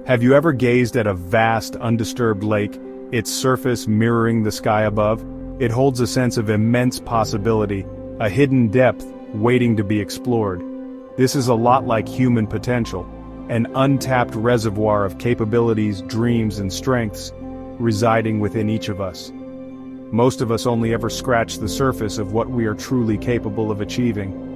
Have you ever gazed at a vast, undisturbed lake, its surface mirroring the sky above? It holds a sense of immense possibility, a hidden depth waiting to be explored. This is a lot like human potential, an untapped reservoir of capabilities, dreams, and strengths residing within each of us. Most of us only ever scratch the surface of what we are truly capable of achieving.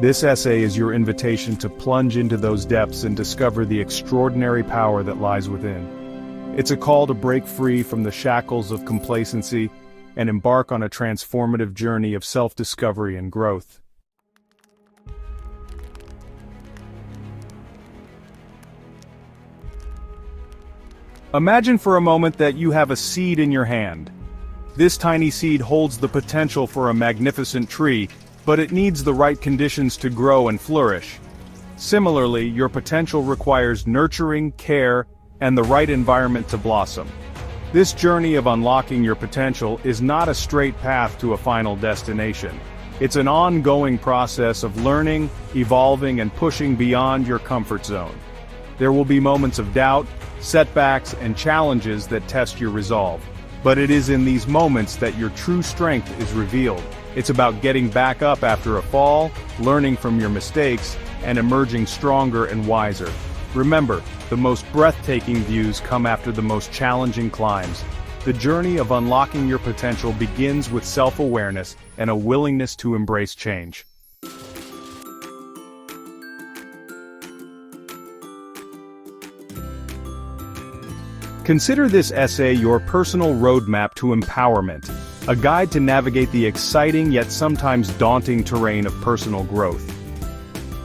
This essay is your invitation to plunge into those depths and discover the extraordinary power that lies within. It's a call to break free from the shackles of complacency and embark on a transformative journey of self-discovery and growth. Imagine for a moment that you have a seed in your hand. This tiny seed holds the potential for a magnificent tree, but it needs the right conditions to grow and flourish. Similarly, your potential requires nurturing, care, and the right environment to blossom. This journey of unlocking your potential is not a straight path to a final destination. It's an ongoing process of learning, evolving, and pushing beyond your comfort zone. There will be moments of doubt, setbacks, and challenges that test your resolve. But it is in these moments that your true strength is revealed. It's about getting back up after a fall, learning from your mistakes, and emerging stronger and wiser. Remember, the most breathtaking views come after the most challenging climbs. The journey of unlocking your potential begins with self-awareness and a willingness to embrace change. Consider this essay your personal roadmap to empowerment, a guide to navigate the exciting yet sometimes daunting terrain of personal growth.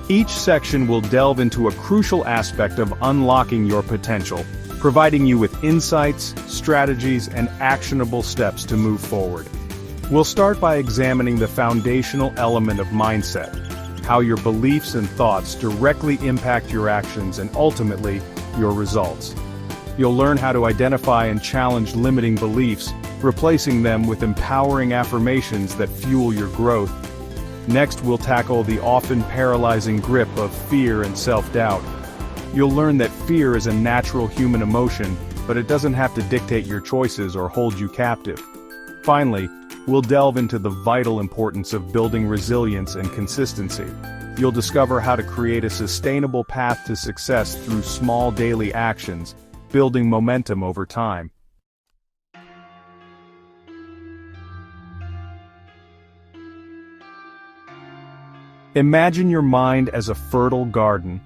Each section will delve into a crucial aspect of unlocking your potential, providing you with insights, strategies, and actionable steps to move forward. We'll start by examining the foundational element of mindset, how your beliefs and thoughts directly impact your actions and ultimately, your results. You'll learn how to identify and challenge limiting beliefs, replacing them with empowering affirmations that fuel your growth. Next, we'll tackle the often paralyzing grip of fear and self-doubt. You'll learn that fear is a natural human emotion, but it doesn't have to dictate your choices or hold you captive. Finally, we'll delve into the vital importance of building resilience and consistency. You'll discover how to create a sustainable path to success through small daily actions, building momentum over time. Imagine your mind as a fertile garden.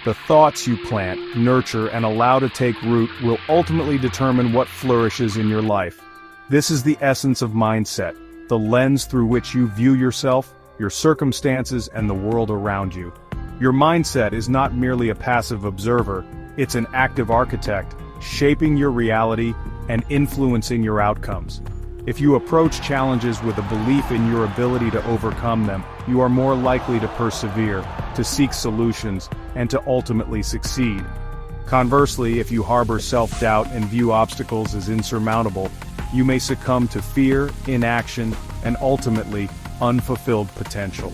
The thoughts you plant, nurture, and allow to take root will ultimately determine what flourishes in your life. This is the essence of mindset, the lens through which you view yourself, your circumstances, and the world around you. Your mindset is not merely a passive observer, it's an active architect, shaping your reality and influencing your outcomes. If you approach challenges with a belief in your ability to overcome them, you are more likely to persevere, to seek solutions, and to ultimately succeed. Conversely, if you harbor self-doubt and view obstacles as insurmountable, you may succumb to fear, inaction, and ultimately, unfulfilled potential.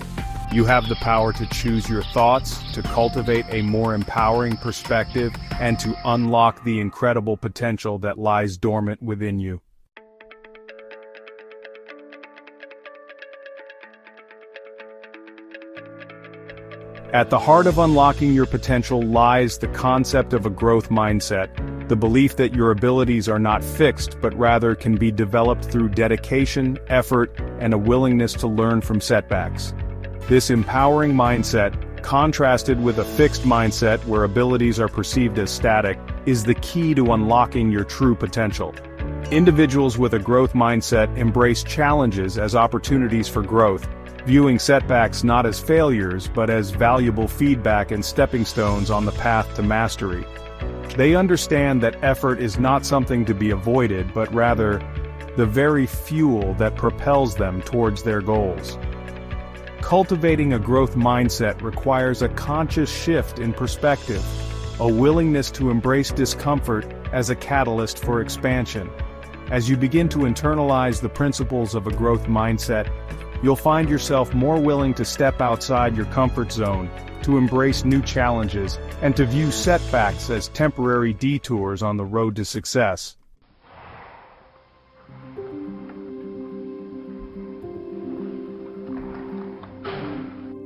You have the power to choose your thoughts, to cultivate a more empowering perspective, and to unlock the incredible potential that lies dormant within you. At the heart of unlocking your potential lies the concept of a growth mindset, the belief that your abilities are not fixed but rather can be developed through dedication, effort, and a willingness to learn from setbacks. This empowering mindset, contrasted with a fixed mindset where abilities are perceived as static, is the key to unlocking your true potential. Individuals with a growth mindset embrace challenges as opportunities for growth, viewing setbacks not as failures but as valuable feedback and stepping stones on the path to mastery. They understand that effort is not something to be avoided but rather the very fuel that propels them towards their goals. Cultivating a growth mindset requires a conscious shift in perspective, a willingness to embrace discomfort as a catalyst for expansion. As you begin to internalize the principles of a growth mindset, you'll find yourself more willing to step outside your comfort zone, to embrace new challenges, and to view setbacks as temporary detours on the road to success.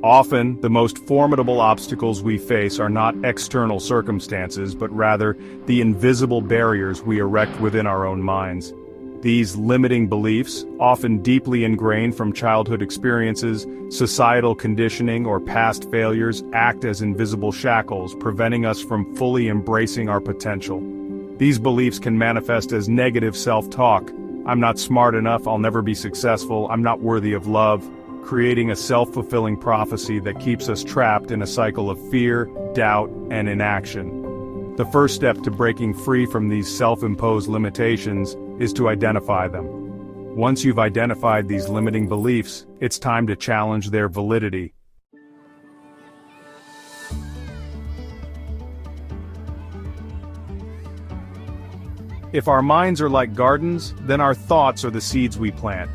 Often, the most formidable obstacles we face are not external circumstances, but rather the invisible barriers we erect within our own minds. These limiting beliefs, often deeply ingrained from childhood experiences, societal conditioning, or past failures, act as invisible shackles, preventing us from fully embracing our potential. These beliefs can manifest as negative self-talk. I'm not smart enough, I'll never be successful, I'm not worthy of love, creating a self-fulfilling prophecy that keeps us trapped in a cycle of fear, doubt, and inaction. The first step to breaking free from these self-imposed limitations is to identify them. Once you've identified these limiting beliefs, it's time to challenge their validity. If our minds are like gardens, then our thoughts are the seeds we plant.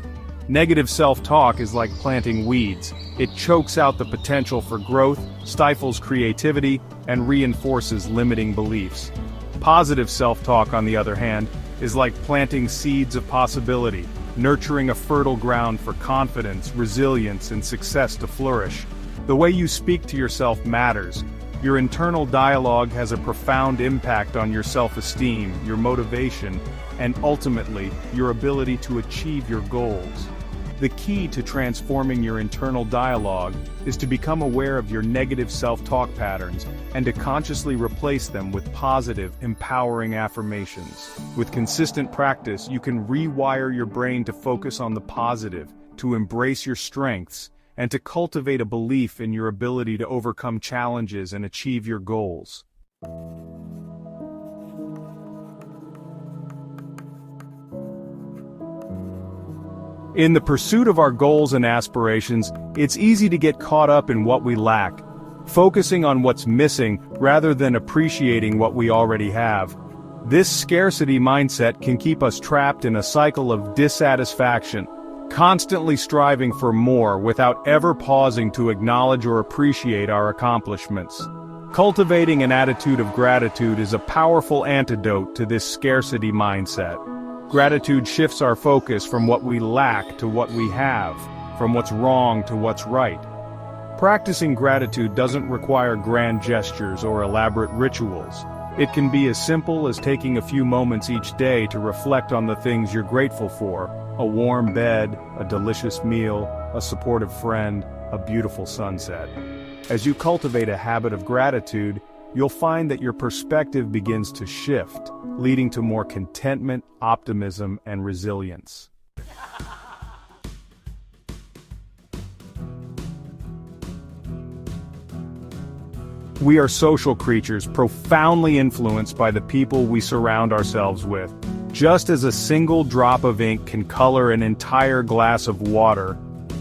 Negative self-talk is like planting weeds. It chokes out the potential for growth, stifles creativity, and reinforces limiting beliefs. Positive self-talk, on the other hand, is like planting seeds of possibility, nurturing a fertile ground for confidence, resilience, and success to flourish. The way you speak to yourself matters. Your internal dialogue has a profound impact on your self-esteem, your motivation, and ultimately, your ability to achieve your goals. The key to transforming your internal dialogue is to become aware of your negative self-talk patterns and to consciously replace them with positive, empowering affirmations. With consistent practice, you can rewire your brain to focus on the positive, to embrace your strengths, and to cultivate a belief in your ability to overcome challenges and achieve your goals. In the pursuit of our goals and aspirations, it's easy to get caught up in what we lack, focusing on what's missing rather than appreciating what we already have. This scarcity mindset can keep us trapped in a cycle of dissatisfaction, constantly striving for more without ever pausing to acknowledge or appreciate our accomplishments. Cultivating an attitude of gratitude is a powerful antidote to this scarcity mindset. Gratitude shifts our focus from what we lack to what we have, from what's wrong to what's right. Practicing gratitude doesn't require grand gestures or elaborate rituals. It can be as simple as taking a few moments each day to reflect on the things you're grateful for: a warm bed, a delicious meal, a supportive friend, a beautiful sunset. As you cultivate a habit of gratitude, you'll find that your perspective begins to shift, leading to more contentment, optimism, and resilience. We are social creatures, profoundly influenced by the people we surround ourselves with. Just as a single drop of ink can color an entire glass of water,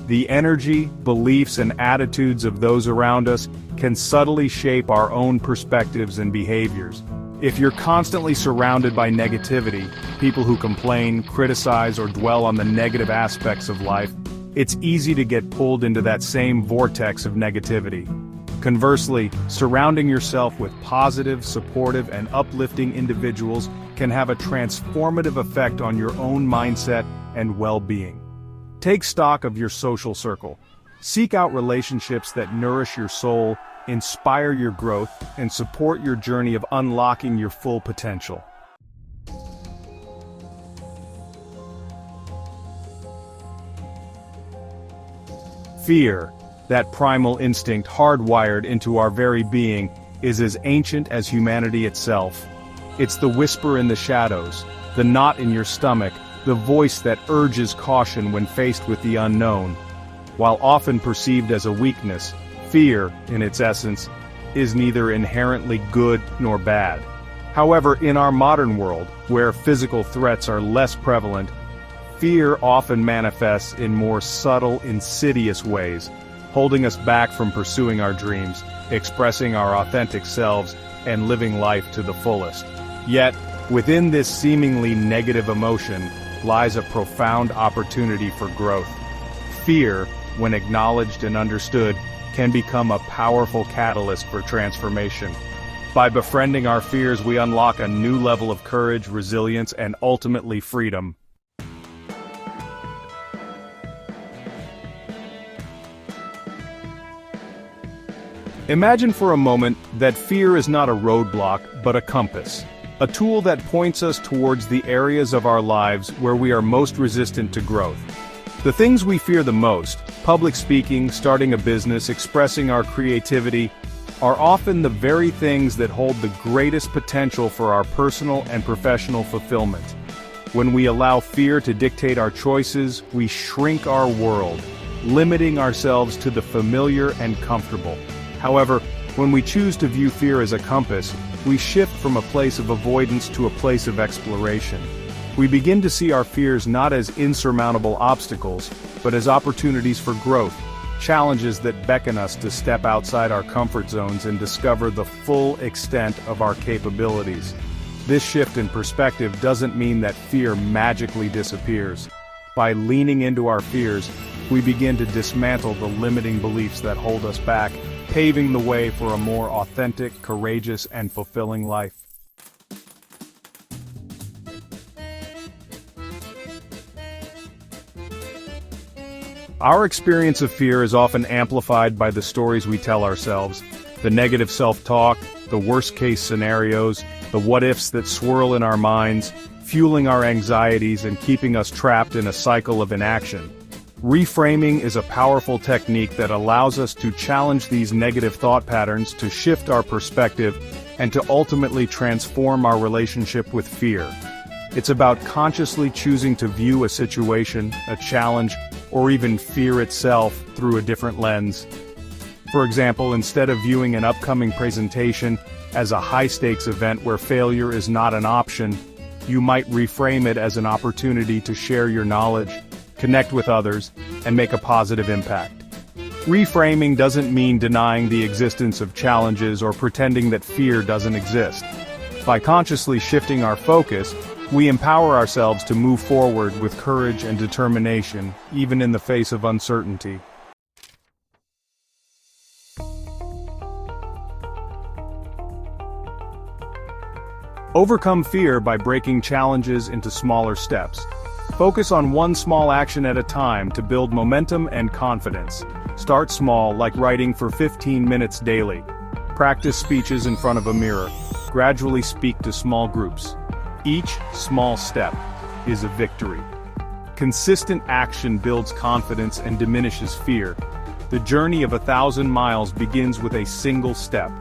the energy, beliefs, and attitudes of those around us can subtly shape our own perspectives and behaviors. If you're constantly surrounded by negativity, people who complain, criticize, or dwell on the negative aspects of life, it's easy to get pulled into that same vortex of negativity. Conversely, surrounding yourself with positive, supportive, and uplifting individuals can have a transformative effect on your own mindset and well-being. Take stock of your social circle. Seek out relationships that nourish your soul, inspire your growth, and support your journey of unlocking your full potential. Fear, that primal instinct hardwired into our very being, is as ancient as humanity itself. It's the whisper in the shadows, the knot in your stomach, the voice that urges caution when faced with the unknown. While often perceived as a weakness, fear, in its essence, is neither inherently good nor bad. However, in our modern world, where physical threats are less prevalent, fear often manifests in more subtle, insidious ways, holding us back from pursuing our dreams, expressing our authentic selves, and living life to the fullest. Yet, within this seemingly negative emotion lies a profound opportunity for growth. Fear, when acknowledged and understood, can become a powerful catalyst for transformation. By befriending our fears, we unlock a new level of courage, resilience, and ultimately freedom. Imagine for a moment that fear is not a roadblock, but a compass. A tool that points us towards the areas of our lives where we are most resistant to growth. The things we fear the most, public speaking, starting a business, expressing our creativity, are often the very things that hold the greatest potential for our personal and professional fulfillment. When we allow fear to dictate our choices, we shrink our world, limiting ourselves to the familiar and comfortable. However, when we choose to view fear as a compass, we shift from a place of avoidance to a place of exploration. We begin to see our fears not as insurmountable obstacles, but as opportunities for growth, challenges that beckon us to step outside our comfort zones and discover the full extent of our capabilities. This shift in perspective doesn't mean that fear magically disappears. By leaning into our fears, we begin to dismantle the limiting beliefs that hold us back, paving the way for a more authentic, courageous, and fulfilling life. Our experience of fear is often amplified by the stories we tell ourselves, the negative self-talk, the worst-case scenarios, the what-ifs that swirl in our minds, fueling our anxieties and keeping us trapped in a cycle of inaction. Reframing is a powerful technique that allows us to challenge these negative thought patterns, to shift our perspective, and to ultimately transform our relationship with fear. It's about consciously choosing to view a situation, a challenge, or even fear itself through a different lens. For example, instead of viewing an upcoming presentation as a high-stakes event where failure is not an option, you might reframe it as an opportunity to share your knowledge, connect with others, and make a positive impact. Reframing doesn't mean denying the existence of challenges or pretending that fear doesn't exist. By consciously shifting our focus, we empower ourselves to move forward with courage and determination, even in the face of uncertainty. Overcome fear by breaking challenges into smaller steps. Focus on one small action at a time to build momentum and confidence. Start small, like writing for 15 minutes daily. Practice speeches in front of a mirror. Gradually speak to small groups. Each small step is a victory. Consistent action builds confidence and diminishes fear. The journey of 1,000 miles begins with a single step.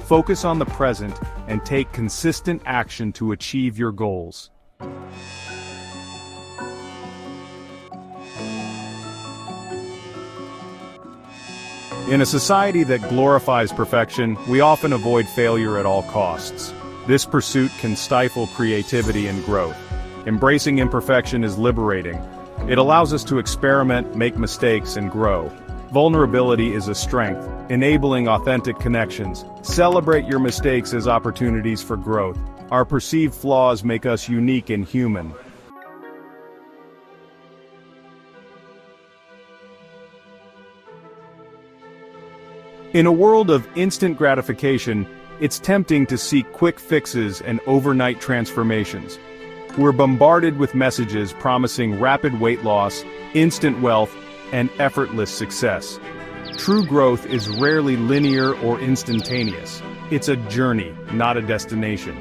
Focus on the present and take consistent action to achieve your goals. In a society that glorifies perfection, we often avoid failure at all costs. This pursuit can stifle creativity and growth. Embracing imperfection is liberating. It allows us to experiment, make mistakes, and grow. Vulnerability is a strength, enabling authentic connections. Celebrate your mistakes as opportunities for growth. Our perceived flaws make us unique and human. In a world of instant gratification, it's tempting to seek quick fixes and overnight transformations. We're bombarded with messages promising rapid weight loss, instant wealth, and effortless success. True growth is rarely linear or instantaneous. It's a journey, not a destination.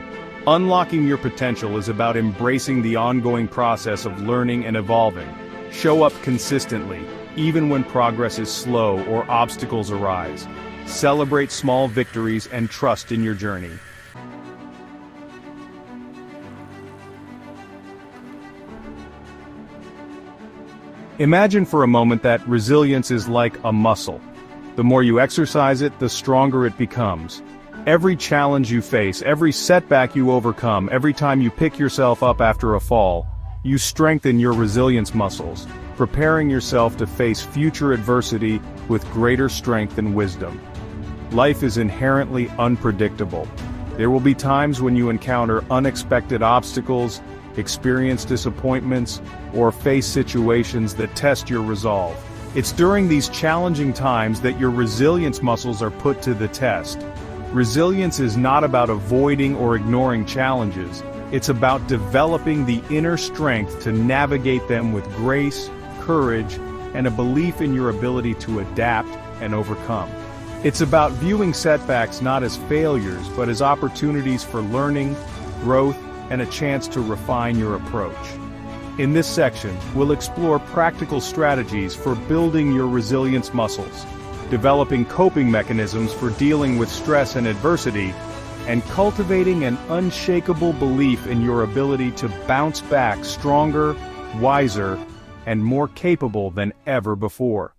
Unlocking your potential is about embracing the ongoing process of learning and evolving. Show up consistently, even when progress is slow or obstacles arise. Celebrate small victories and trust in your journey. Imagine for a moment that resilience is like a muscle. The more you exercise it, the stronger it becomes. Every challenge you face, every setback you overcome, every time you pick yourself up after a fall, you strengthen your resilience muscles, preparing yourself to face future adversity with greater strength and wisdom. Life is inherently unpredictable. There will be times when you encounter unexpected obstacles, experience disappointments, or face situations that test your resolve. It's during these challenging times that your resilience muscles are put to the test. Resilience is not about avoiding or ignoring challenges. It's about developing the inner strength to navigate them with grace, courage, and a belief in your ability to adapt and overcome. It's about viewing setbacks not as failures but as opportunities for learning, growth, and a chance to refine your approach. In this section, we'll explore practical strategies for building your resilience muscles, developing coping mechanisms for dealing with stress and adversity, and cultivating an unshakable belief in your ability to bounce back stronger, wiser, and more capable than ever before.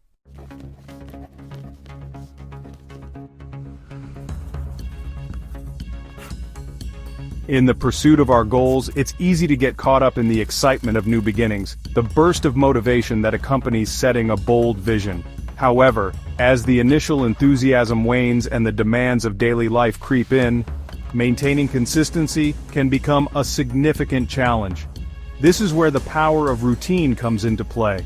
In the pursuit of our goals, it's easy to get caught up in the excitement of new beginnings, the burst of motivation that accompanies setting a bold vision. However, as the initial enthusiasm wanes and the demands of daily life creep in, maintaining consistency can become a significant challenge. This is where the power of routine comes into play.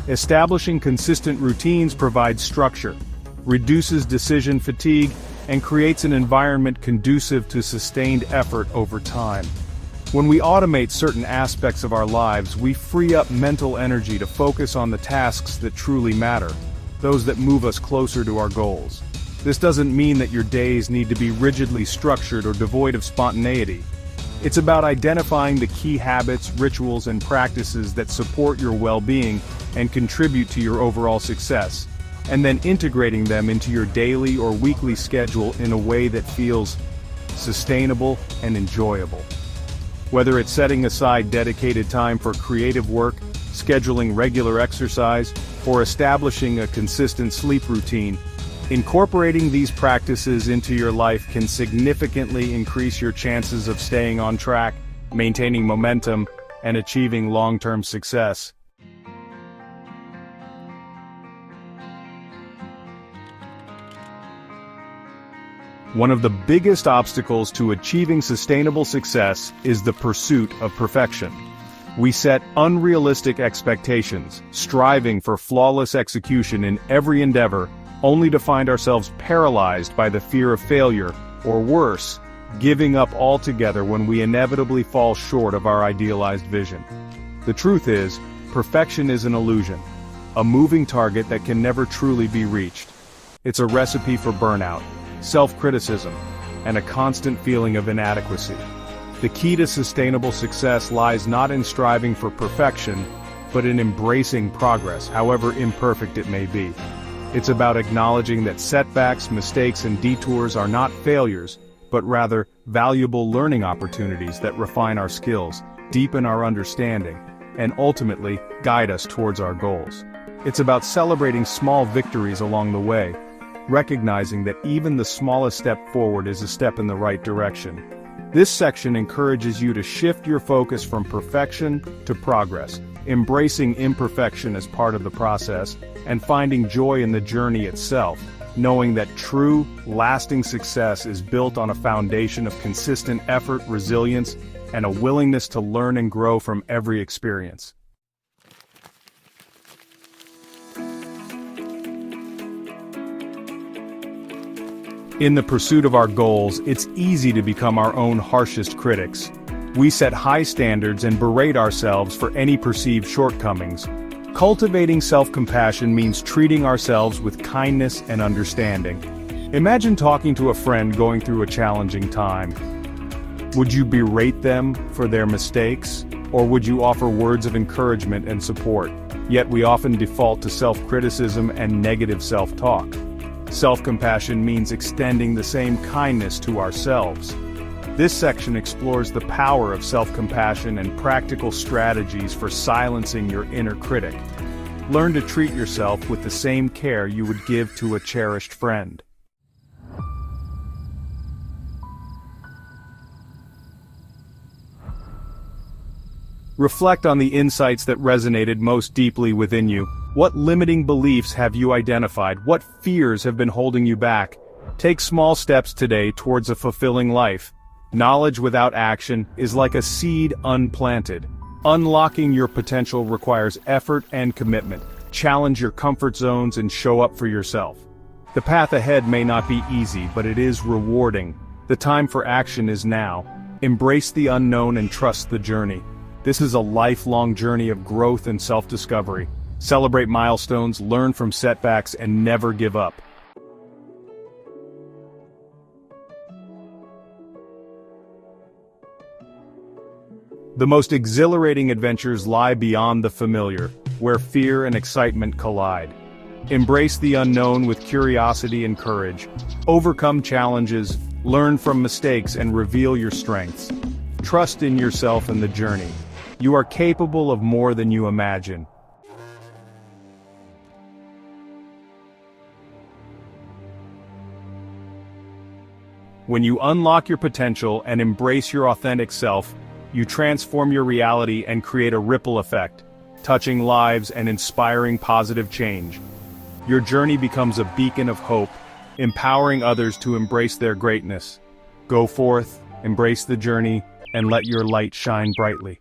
Establishing consistent routines provides structure, reduces decision fatigue, and creates an environment conducive to sustained effort over time. When we automate certain aspects of our lives, we free up mental energy to focus on the tasks that truly matter, those that move us closer to our goals. This doesn't mean that your days need to be rigidly structured or devoid of spontaneity. It's about identifying the key habits, rituals, and practices that support your well-being and contribute to your overall success, and then integrating them into your daily or weekly schedule in a way that feels sustainable and enjoyable. Whether it's setting aside dedicated time for creative work, scheduling regular exercise, or establishing a consistent sleep routine, incorporating these practices into your life can significantly increase your chances of staying on track, maintaining momentum, and achieving long-term success. One of the biggest obstacles to achieving sustainable success is the pursuit of perfection. We set unrealistic expectations, striving for flawless execution in every endeavor, only to find ourselves paralyzed by the fear of failure, or worse, giving up altogether when we inevitably fall short of our idealized vision. The truth is, perfection is an illusion, a moving target that can never truly be reached. It's a recipe for burnout, self-criticism, and a constant feeling of inadequacy. The key to sustainable success lies not in striving for perfection, but in embracing progress, however imperfect it may be. It's about acknowledging that setbacks, mistakes, and detours are not failures, but rather valuable learning opportunities that refine our skills, deepen our understanding, and ultimately guide us towards our goals. It's about celebrating small victories along the way, recognizing that even the smallest step forward is a step in the right direction. This section encourages you to shift your focus from perfection to progress, embracing imperfection as part of the process, and finding joy in the journey itself, knowing that true, lasting success is built on a foundation of consistent effort, resilience, and a willingness to learn and grow from every experience. In the pursuit of our goals, it's easy to become our own harshest critics. We set high standards and berate ourselves for any perceived shortcomings. Cultivating self-compassion means treating ourselves with kindness and understanding. Imagine talking to a friend going through a challenging time. Would you berate them for their mistakes, or would you offer words of encouragement and support? Yet we often default to self-criticism and negative self-talk. Self-compassion means extending the same kindness to ourselves. This section explores the power of self-compassion and practical strategies for silencing your inner critic. Learn to treat yourself with the same care you would give to a cherished friend. Reflect on the insights that resonated most deeply within you. What limiting beliefs have you identified? What fears have been holding you back? Take small steps today towards a fulfilling life. Knowledge without action is like a seed unplanted. Unlocking your potential requires effort and commitment. Challenge your comfort zones and show up for yourself. The path ahead may not be easy, but it is rewarding. The time for action is now. Embrace the unknown and trust the journey. This is a lifelong journey of growth and self-discovery. Celebrate milestones, learn from setbacks, and never give up. The most exhilarating adventures lie beyond the familiar, where fear and excitement collide. Embrace the unknown with curiosity and courage. Overcome challenges, learn from mistakes, and reveal your strengths. Trust in yourself and the journey. You are capable of more than you imagine. When you unlock your potential and embrace your authentic self, you transform your reality and create a ripple effect, touching lives and inspiring positive change. Your journey becomes a beacon of hope, empowering others to embrace their greatness. Go forth, embrace the journey, and let your light shine brightly.